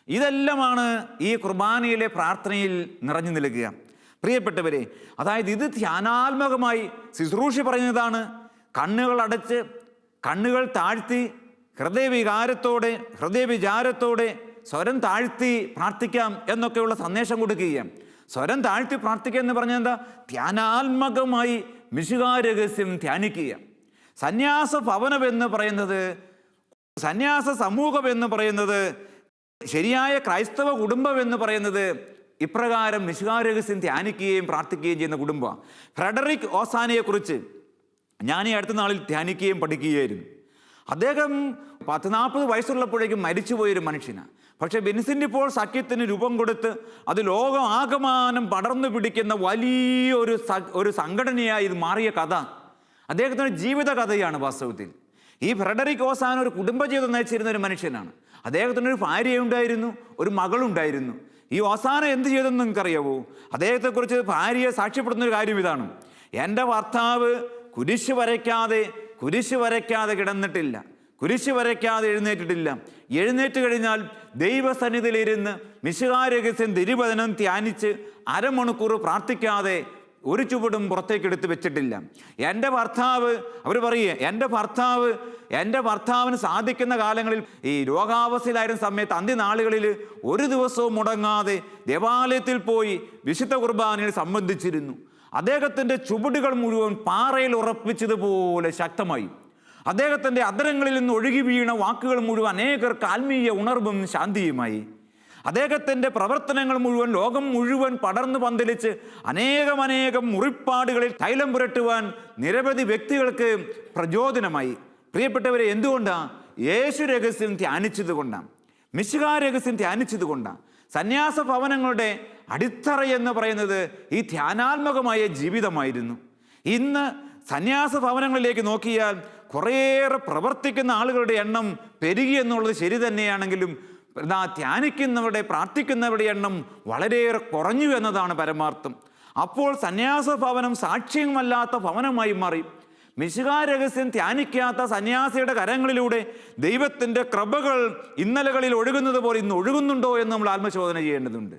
ഇതെല്ലാമാണ് ഈ കുർബാനയിലെ പ്രാർത്ഥനയിൽ നിറഞ്ഞു നിൽക്കുക. പ്രിയപ്പെട്ടവരെ, അതായത് ഇത് ധ്യാനാത്മകമായി ശുശ്രൂഷ പറയുന്നതാണ്. കണ്ണുകൾ അടച്ച്, കണ്ണുകൾ താഴ്ത്തി, ഹൃദയവിചാരത്തോടെ സ്വരം താഴ്ത്തി പ്രാർത്ഥിക്കാം എന്നൊക്കെയുള്ള സന്ദേശം കൊടുക്കുകയാണ്. സ്വരം താഴ്ത്തി പ്രാർത്ഥിക്കുക എന്ന് പറഞ്ഞാൽ എന്താ? ധ്യാനാത്മകമായി മിശിഹാരഹസ്യം ധ്യാനിക്കുക. സന്യാസ ഭവനം എന്ന് പറയുന്നത്, സന്യാസ സമൂഹം എന്ന് പറയുന്നത്, ശരിയായ ക്രൈസ്തവ കുടുംബം എന്ന് പറയുന്നത് ഇപ്രകാരം മിശിഹാരഹസ്യം ധ്യാനിക്കുകയും പ്രാർത്ഥിക്കുകയും ചെയ്യുന്ന കുടുംബമാണ്. ഫ്രെഡറിക് ഓസാനയെക്കുറിച്ച് ഞാൻ ഈ അടുത്ത നാളിൽ ധ്യാനിക്കുകയും പഠിക്കുകയായിരുന്നു. അദ്ദേഹം 40 വയസ്സുള്ളപ്പോഴേക്കും മരിച്ചുപോയൊരു മനുഷ്യനാണ്. പക്ഷേ വിൻസെൻ്റ് പോൾ സഖ്യത്തിന് രൂപം കൊടുത്ത് അത് ലോകം ആകമാനം പടർന്നു പിടിക്കുന്ന വലിയൊരു സംഘടനയായി ഇത് മാറിയ കഥ അദ്ദേഹത്തിൻ്റെ ജീവിത കഥയാണ് വാസ്തവത്തിൽ. ഈ ഫ്രെഡറിക് ഓസാന ഒരു കുടുംബജീവിതം നയിച്ചിരുന്ന ഒരു മനുഷ്യനാണ്. അദ്ദേഹത്തിനൊരു ഭാര്യയുണ്ടായിരുന്നു, ഒരു മകളുണ്ടായിരുന്നു. ഈ ഓസാന എന്ത് ചെയ്തെന്ന് നിങ്ങൾക്കറിയാവോ? അദ്ദേഹത്തെക്കുറിച്ച് ഭാര്യയെ സാക്ഷ്യപ്പെടുന്നൊരു കാര്യം ഇതാണ്: എൻ്റെ ഭർത്താവ് കുരിശ് വരയ്ക്കാതെ കിടന്നിട്ടില്ല, കുരിശ് വരയ്ക്കാതെ എഴുന്നേറ്റിട്ടില്ല. എഴുന്നേറ്റ് കഴിഞ്ഞാൽ ദൈവസന്നിധിയിലിരുന്ന് മിശിഹാരഹസ്യം തിരുവചനം ധ്യാനിച്ച് അരമണിക്കൂർ പ്രാർത്ഥിക്കാതെ ഒരു ചുവടും പുറത്തേക്ക് എടുത്ത് വെച്ചിട്ടില്ല. അവർ പറയുക, എൻ്റെ ഭർത്താവിന് സാധിക്കുന്ന കാലങ്ങളിൽ ഈ രോഗാവസ്ഥയിലായിരുന്ന സമയത്ത് അന്ത്യനാളുകളിൽ ഒരു ദിവസവും മുടങ്ങാതെ ദേവാലയത്തിൽ പോയി വിശുദ്ധ കുർബാനയിൽ സംബന്ധിച്ചിരുന്നു. അദ്ദേഹത്തിൻ്റെ ചുവടുകൾ മുഴുവൻ പാറയിൽ ഉറപ്പിച്ചതുപോലെ ശക്തമായി. അദ്ദേഹത്തിൻ്റെ അധരങ്ങളിൽ നിന്ന് ഒഴുകി വീണ വാക്കുകൾ മുഴുവൻ അനേകർക്ക് ആത്മീയ ഉണർവും ശാന്തിയുമായി. അദ്ദേഹത്തിൻ്റെ പ്രവർത്തനങ്ങൾ മുഴുവൻ ലോകം മുഴുവൻ പടർന്നു പന്തലിച്ച് അനേകം മുറിപ്പാടുകളിൽ തൈലം പുരട്ടുവാൻ നിരവധി വ്യക്തികൾക്ക് പ്രചോദനമായി. പ്രിയപ്പെട്ടവരെ, എന്തുകൊണ്ടാണ്? യേശു രഹസ്യം ധ്യാനിച്ചത് കൊണ്ടാണ്, മിശിഹാ രഹസ്യം ധ്യാനിച്ചത് കൊണ്ടാണ്. സന്യാസ ഭവനങ്ങളുടെ അടിത്തറ എന്ന് പറയുന്നത് ഈ ധ്യാനാത്മകമായ ജീവിതമായിരുന്നു. ഇന്ന് സന്യാസ ഭവനങ്ങളിലേക്ക് നോക്കിയാൽ കുറേയേറെ പ്രവർത്തിക്കുന്ന ആളുകളുടെ എണ്ണം പെരുകി എന്നുള്ളത് ശരി തന്നെയാണെങ്കിലും ധ്യാനിക്കുന്നവരുടെ, പ്രാർത്ഥിക്കുന്നവരുടെ എണ്ണം വളരെയേറെ കുറഞ്ഞു എന്നതാണ് പരമാർത്ഥം. അപ്പോൾ സന്യാസ ഭവനം സാക്ഷ്യമല്ലാത്ത ഭവനമായി മാറി. മിശിഹാ രഹസ്യം ധ്യാനിക്കാത്ത സന്യാസിയുടെ കരങ്ങളിലൂടെ ദൈവത്തിൻ്റെ കൃപകൾ ഇന്നലകളിൽ ഒഴുകുന്നത് പോലെ ഇന്ന് ഒഴുകുന്നുണ്ടോ എന്ന് നമ്മൾ ആത്മശോധന ചെയ്യേണ്ടതുണ്ട്.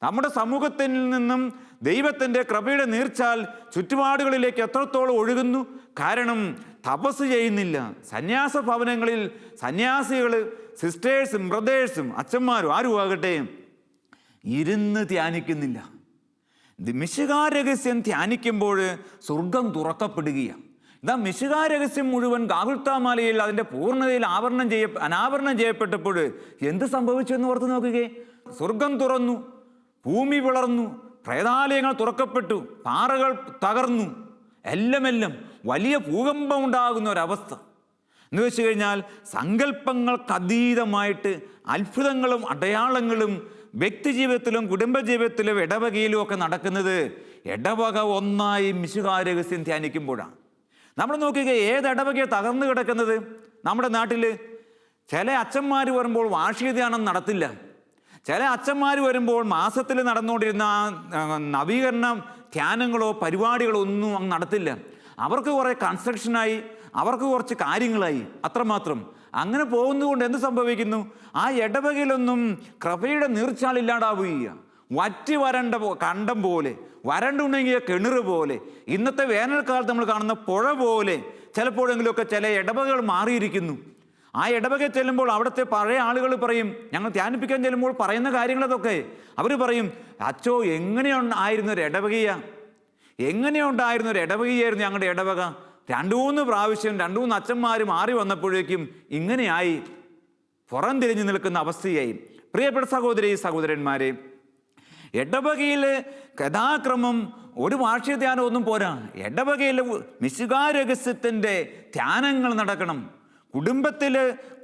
നമ്മുടെ സമൂഹത്തിൽ നിന്നും ദൈവത്തിൻ്റെ കൃപയുടെ നീർച്ചാൽ ചുറ്റുപാടുകളിലേക്ക് എത്രത്തോളം ഒഴുകുന്നു? കാരണം തപസ് ചെയ്യുന്നില്ല. സന്യാസ ഭവനങ്ങളിൽ സന്യാസികൾ, സിസ്റ്റേഴ്സും ബ്രദേഴ്സും അച്ഛന്മാരും ആരും ആകട്ടെ ഇരുന്ന് ധ്യാനിക്കുന്നില്ല. മിശിഹാ രഹസ്യം ധ്യാനിക്കുമ്പോൾ സ്വർഗം തുറക്കപ്പെടുകയാണ്. മിശിഹാ രഹസ്യം മുഴുവൻ ഗാഗുൽത്താമാലയിൽ അതിൻ്റെ പൂർണ്ണതയിൽ അനാവരണം ചെയ്യപ്പെട്ടപ്പോൾ എന്ത് സംഭവിച്ചു എന്ന് ഓർത്ത് നോക്കുകയെ. സ്വർഗം തുറന്നു, ഭൂമി പിളർന്നു, പ്രേതാലയങ്ങൾ തുറക്കപ്പെട്ടു, പാറകൾ തകർന്നു, എല്ലാം വലിയ ഭൂകമ്പം ഉണ്ടാകുന്ന ഒരവസ്ഥ എന്ന് വെച്ച് കഴിഞ്ഞാൽ സങ്കല്പങ്ങൾക്കതീതമായിട്ട് അത്ഭുതങ്ങളും അടയാളങ്ങളും വ്യക്തിജീവിതത്തിലും കുടുംബജീവിതത്തിലും ഇടവകയിലും ഒക്കെ നടക്കുന്നത് ഇടവക ഒന്നായി മിശിഹാ രഹസ്യം ധ്യാനിക്കുമ്പോഴാണ്. നമ്മൾ നോക്കുക, ഏത് ഇടവകയാണ് തകർന്നു കിടക്കുന്നത്? നമ്മുടെ നാട്ടിൽ ചില അച്ഛന്മാർ വരുമ്പോൾ വാർഷിക ധ്യാനം നടത്തില്ല. ചില അച്ഛന്മാർ വരുമ്പോൾ മാസത്തിൽ നടന്നുകൊണ്ടിരുന്ന നവീകരണ ധ്യാനങ്ങളോ പരിപാടികളോ ഒന്നും അങ്ങ് നടത്തില്ല. അവർക്ക് കുറേ കൺസ്ട്രക്ഷനായി, അവർക്ക് കുറച്ച് കാര്യങ്ങളായി, അത്രമാത്രം. അങ്ങനെ പോകുന്നതുകൊണ്ട് എന്ത് സംഭവിക്കുന്നു? ആ ഇടവകയിലൊന്നും കൃപയുടെ നീർച്ചാലില്ലാണ്ടാവുകയാണ്. വറ്റി വരണ്ട കണ്ടം പോലെ, വരണ്ടുണ്ടെങ്കിൽ കിണർ പോലെ, ഇന്നത്തെ വേനൽക്കാലത്ത് നമ്മൾ കാണുന്ന പുഴ പോലെ ചിലപ്പോഴെങ്കിലുമൊക്കെ ചില ഇടവകകൾ മാറിയിരിക്കുന്നു. ആ ഇടവകയിൽ ചെല്ലുമ്പോൾ അവിടുത്തെ പഴയ ആളുകൾ പറയും, ഞങ്ങൾ ധ്യാനിപ്പിക്കാൻ ചെല്ലുമ്പോൾ പറയുന്ന കാര്യങ്ങളതൊക്കെ അവർ പറയും, അച്ചോ എങ്ങനെയുണ്ടായിരുന്ന ഒരു ഇടവകയായിരുന്നു ഞങ്ങളുടെ ഇടവക. 2-3 പ്രാവശ്യം 2-3 അച്ഛന്മാർ മാറി വന്നപ്പോഴേക്കും ഇങ്ങനെയായി, പുറം തിരിഞ്ഞു നിൽക്കുന്ന അവസ്ഥയായി. പ്രിയപ്പെട്ട സഹോദരന്മാരെ, ഇടവകയിൽ യഥാക്രമം ഒരു വാർഷിക ധ്യാനം ഒന്നും പോരാ. ഇടവകയിൽ മിശിഹാ രഹസ്യത്തിൻ്റെ ധ്യാനങ്ങൾ നടക്കണം.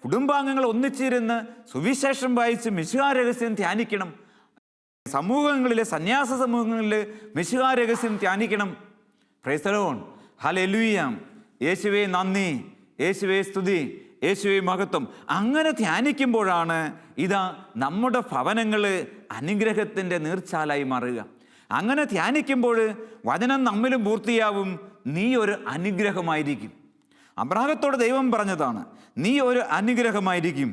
കുടുംബാംഗങ്ങൾ ഒന്നിച്ചിരുന്ന് സുവിശേഷം വായിച്ച് മിശിഹാ രഹസ്യം ധ്യാനിക്കണം. സമൂഹങ്ങളിലെ സന്യാസ സമൂഹങ്ങളിൽ മിശിഹാ രഹസ്യം ധ്യാനിക്കണം. പ്രൈസ് ദി ലോർഡ്, ഹല്ലേലൂയ, യേശുവേ നന്ദി, യേശുവേ സ്തുതി, യേശുവേ മഹത്വം. അങ്ങനെ ധ്യാനിക്കുമ്പോഴാണ് നമ്മുടെ ഭവനങ്ങൾ അനുഗ്രഹത്തിൻ്റെ നീർച്ചാലായി മാറുക. അങ്ങനെ ധ്യാനിക്കുമ്പോൾ വചനം നമ്മിലും പൂർത്തിയാവും. നീ ഒരു അനുഗ്രഹമായിരിക്കും. അബ്രാഹത്തോട് ദൈവം പറഞ്ഞതാണ്, നീ ഒരു അനുഗ്രഹമായിരിക്കും.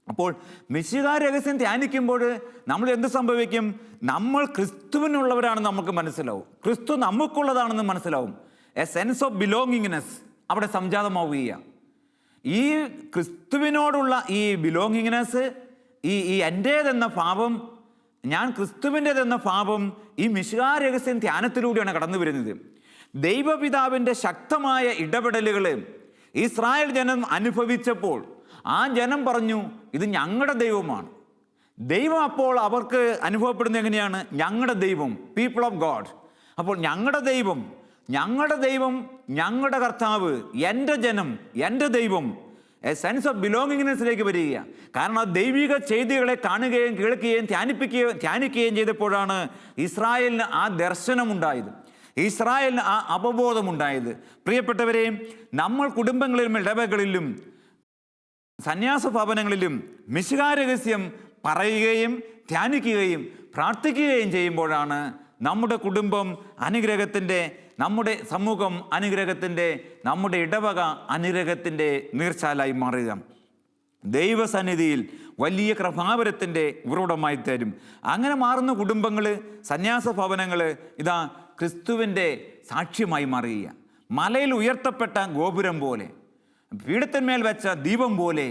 അപ്പോൾ മിശിഹാ രഹസ്യം ധ്യാനിക്കുമ്പോൾ നമ്മൾ എന്ത് സംഭവിക്കും? നമ്മൾ ക്രിസ്തുവിനുള്ളവരാണെന്ന് നമുക്ക് മനസ്സിലാവും. ക്രിസ്തു നമുക്കുള്ളതാണെന്ന് മനസ്സിലാവും. എ സെൻസ് ഓഫ് ബിലോങ്ങിങ്നെസ് അവിടെ സംജാതമാവുകയാണ്. ഈ ക്രിസ്തുവിനോടുള്ള ഈ ബിലോങ്ങിങ്നെസ്, ഈ എൻ്റേതെന്ന ഭാവം, ഞാൻ ക്രിസ്തുവിൻ്റെതെന്ന ഭാവം ഈ മിശിഹാ രഹസ്യം ധ്യാനത്തിലൂടെയാണ് കടന്നു വരുന്നത്. ദൈവപിതാവിൻ്റെ ശക്തമായ ഇടപെടലുകൾ ഇസ്രായേൽ ജനം അനുഭവിച്ചപ്പോൾ ആ ജനം പറഞ്ഞു, ഇത് ഞങ്ങളുടെ ദൈവമാണ്. ദൈവം അപ്പോൾ അവർക്ക് അനുഭവപ്പെടുന്നത് എങ്ങനെയാണ്? ഞങ്ങളുടെ ദൈവം, പീപ്പിൾ ഓഫ് ഗോഡ്. അപ്പോൾ ഞങ്ങളുടെ ദൈവം, ഞങ്ങളുടെ കർത്താവ്, എൻ്റെ ജനം, എൻ്റെ ദൈവം എ സെൻസ് ഓഫ് ബിലോങ്ങിങ്നെസ്സിലേക്ക് വരിക. കാരണം ദൈവിക ചെയ്തികളെ കാണുകയും കേൾക്കുകയും ധ്യാനിക്കുകയും ചെയ്തപ്പോഴാണ് ഇസ്രായേലിന് ആ ദർശനമുണ്ടായത്, ഇസ്രായേലിന് ആ അവബോധമുണ്ടായത്. പ്രിയപ്പെട്ടവരെ, നമ്മൾ കുടുംബങ്ങളിലും ഇടവകളിലും സന്യാസ ഭവനങ്ങളിലും മിശിഹാ രഹസ്യം പറയുകയും ധ്യാനിക്കുകയും പ്രാർത്ഥിക്കുകയും ചെയ്യുമ്പോഴാണ് നമ്മുടെ കുടുംബം അനുഗ്രഹത്തിൻ്റെ, നമ്മുടെ സമൂഹം അനുഗ്രഹത്തിൻ്റെ, നമ്മുടെ ഇടവക അനുഗ്രഹത്തിൻ്റെ നീർച്ചാലായി മാറുക. ദൈവസന്നിധിയിൽ വലിയ കൃപാവരത്തിൻ്റെ ഉറവിടമായി തരും. അങ്ങനെ മാറുന്ന കുടുംബങ്ങൾ, സന്യാസ ഭവനങ്ങൾ ഇതാ ക്രിസ്തുവിൻ്റെ സാക്ഷ്യമായി മാറുക. മലയിൽ ഉയർത്തപ്പെട്ട ഗോപുരം പോലെ, പീഠത്തിന്മേൽ വെച്ച ദീപം പോലെ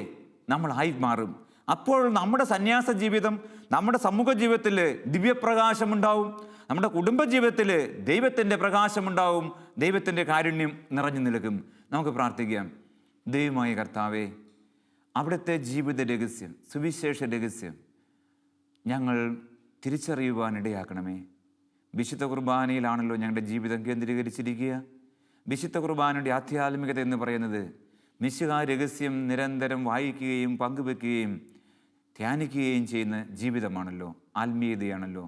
നമ്മളായി മാറും. അപ്പോൾ നമ്മുടെ സന്യാസ ജീവിതം, നമ്മുടെ സമൂഹ ജീവിതത്തിൽ ദിവ്യപ്രകാശമുണ്ടാവും, നമ്മുടെ കുടുംബജീവിതത്തിൽ ദൈവത്തിൻ്റെ പ്രകാശമുണ്ടാവും, ദൈവത്തിൻ്റെ കാരുണ്യം നിറഞ്ഞു നിൽക്കും. നമുക്ക് പ്രാർത്ഥിക്കാം. ദൈവമായ കർത്താവേ, അവിടുത്തെ ജീവിത രഹസ്യം, സുവിശേഷ രഹസ്യം ഞങ്ങൾ തിരിച്ചറിയുവാനിടയാക്കണമേ. വിശുദ്ധ കുർബാനയിലാണല്ലോ ഞങ്ങളുടെ ജീവിതം കേന്ദ്രീകരിച്ചിരിക്കുക. വിശുദ്ധ കുർബാനയുടെ ആധ്യാത്മികത എന്ന് പറയുന്നത് മിശിഹാ രഹസ്യം നിരന്തരം വായിക്കുകയും പങ്കുവെക്കുകയും ധ്യാനിക്കുകയും ചെയ്യുന്ന ജീവിതമാണല്ലോ, ആത്മീയതയാണല്ലോ.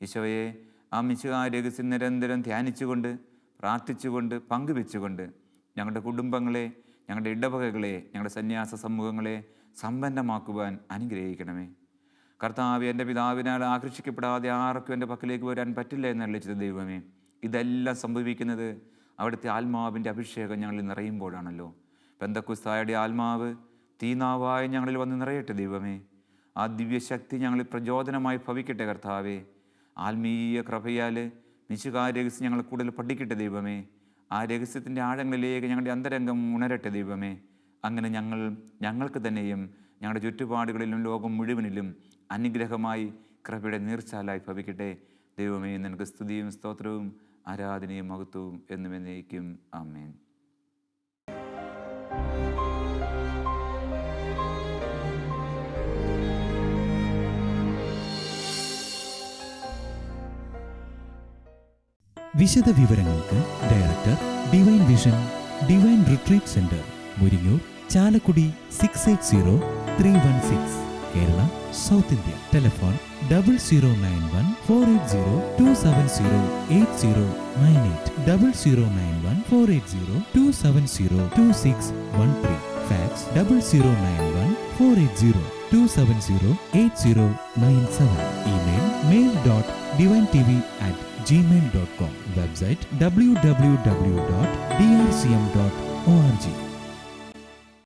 ഈശോയെ, ആ മിശിഹാ രഹസ്യം നിരന്തരം ധ്യാനിച്ചുകൊണ്ട്, പ്രാർത്ഥിച്ചുകൊണ്ട്, പങ്കുവെച്ചുകൊണ്ട് ഞങ്ങളുടെ കുടുംബങ്ങളെ, ഞങ്ങളുടെ ഇടവകകളെ, ഞങ്ങളുടെ സന്യാസ സമൂഹങ്ങളെ സമ്പന്നമാക്കുവാൻ അനുഗ്രഹിക്കണമേ. കർത്താവ്, എൻ്റെ പിതാവിനാൽ ആകർഷിക്കപ്പെടാതെ ആർക്കും എൻ്റെ പക്കലേക്ക് വരാൻ പറ്റില്ല എന്നറിയിച്ചത് ദൈവമേ, ഇതെല്ലാം സംഭവിക്കുന്നത് അവിടുത്തെ ആത്മാവിൻ്റെ അഭിഷേകം ഞങ്ങളിൽ നിറയുമ്പോഴാണല്ലോ. പെന്തക്കുസ്തായുടെ ആത്മാവ് തീനാവായി ഞങ്ങളിൽ വന്ന് നിറയട്ടെ ദൈവമേ. ആ ദിവ്യശക്തി ഞങ്ങളിൽ പ്രചോദനമായി ഭവിക്കട്ടെ കർത്താവേ. ആത്മീയ കൃപയാൽ മിശിഹാ രഹസ്യം ഞങ്ങൾ കൂടുതൽ പഠിക്കട്ടെ ദൈവമേ. ആ രഹസ്യത്തിൻ്റെ ആഴങ്ങളിലേക്ക് ഞങ്ങളുടെ അന്തരംഗം ഉണരട്ടെ ദൈവമേ. അങ്ങനെ ഞങ്ങൾക്ക് തന്നെയും ഞങ്ങളുടെ ചുറ്റുപാടുകളിലും ലോകം മുഴുവനിലും അനുഗ്രഹമായി കൃപയുടെ നീർച്ചാലായി ഭവിക്കട്ടെ ദൈവമേ. നിനക്ക് സ്തുതിയും സ്തോത്രവും ആരാധനയും മഹത്വവും എന്നും എന്നേക്കും. ആമേൻ. വിശദ വിവരങ്ങൾക്ക് director, divine vision, divine retreat centre, Muringoor, Chalakudy 680316, Kerala, south India. Telephone 0091 480 270 8098, 0091 480 270 2613. Fax 0091 480 270 8097. Email mail.divintv@gmail.com. Website www.drcm.org.